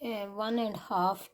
1½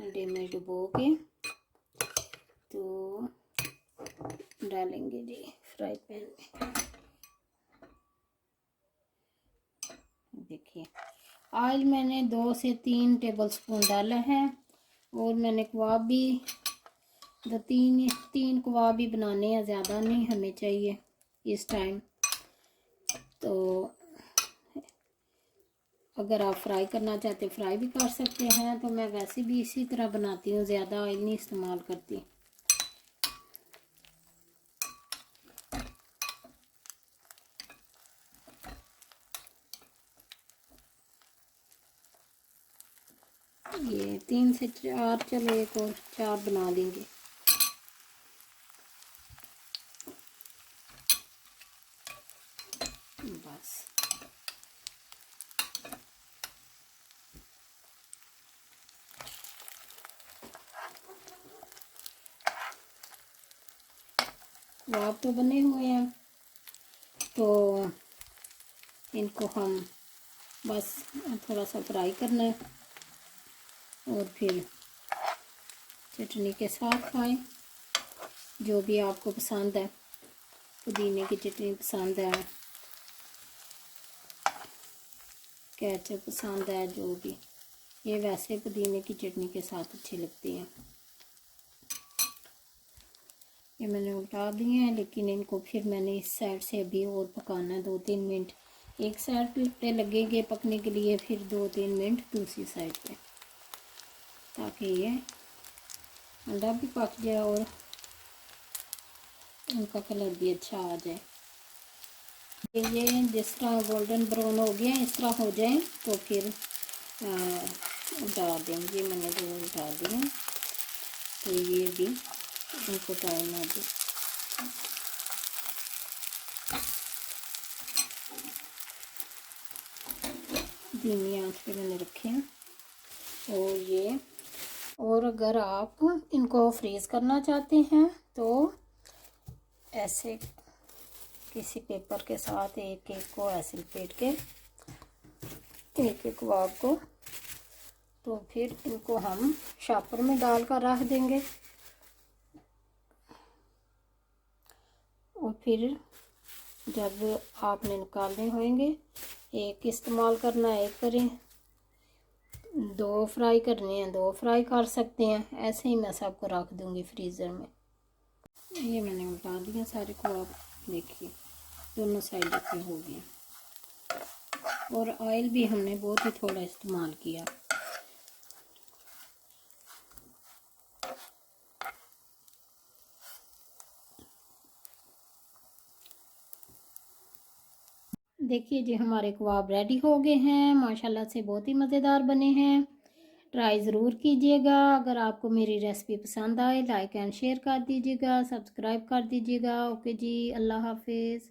अंडे में डुबो के तो डालेंगे जी फ्राई पैन में। देखिए ऑयल मैंने 2 से 3 टेबलस्पून डाला है और मैंने कबाब भी तीन कबाब भी बनाने हैं, ज़्यादा नहीं हमें चाहिए इस टाइम। तो अगर आप फ्राई करना चाहते फ्राई भी कर सकते हैं, तो मैं वैसे भी इसी तरह बनाती हूँ, ज़्यादा ऑयल नहीं इस्तेमाल करती। ये 3 से 4, चलो एक और 4 बना लेंगे। बस कबाब तो बने हुए हैं, तो इनको हम बस थोड़ा सा फ्राई करना है और फिर चटनी के साथ खाएं, जो भी आपको पसंद है। पुदीने की चटनी पसंद है, केचप पसंद है, जो भी, ये वैसे पुदीने की चटनी के साथ अच्छी लगती है। ये मैंने उल्टा दिए हैं, लेकिन इनको फिर मैंने इस साइड से अभी और पकाना है 2-3 मिनट। एक साइड पे लगेंगे पकने के लिए, फिर 2-3 मिनट दूसरी साइड पे, ताकि ये अंडा भी पक जाए और उनका कलर भी अच्छा आ जाए। ये जिस तरह गोल्डन ब्राउन हो गया इस तरह हो जाए तो फिर उल्टा देंगे। मैंने 2 उल्टा दिए, तो ये भी इनको टाइम आ दे। धीमी आंच पे मैंने रखे हैं। और अगर आप इनको फ्रीज़ करना चाहते हैं तो ऐसे किसी पेपर के साथ एक एक को ऐसे लपेट के एक एक कबाब को, तो फिर इनको हम शॉपर में डाल कर रख देंगे और फिर जब आपने निकालने होंगे, एक इस्तेमाल करना है एक करें, 2 फ्राई करने हैं 2 फ्राई कर सकते हैं। ऐसे ही मैं सबको रख दूँगी फ्रीज़र में। ये मैंने उल्टा दिया सारे कबाब, देखिए दोनों साइड से हो गया। और ऑयल भी हमने बहुत ही थोड़ा इस्तेमाल किया। देखिए जी हमारे कबाब रेडी हो गए हैं, माशाल्लाह से बहुत ही मज़ेदार बने हैं। ट्राई ज़रूर कीजिएगा। अगर आपको मेरी रेसिपी पसंद आए, लाइक एंड शेयर कर दीजिएगा, सब्सक्राइब कर दीजिएगा। ओके जी, अल्लाह हाफिज़।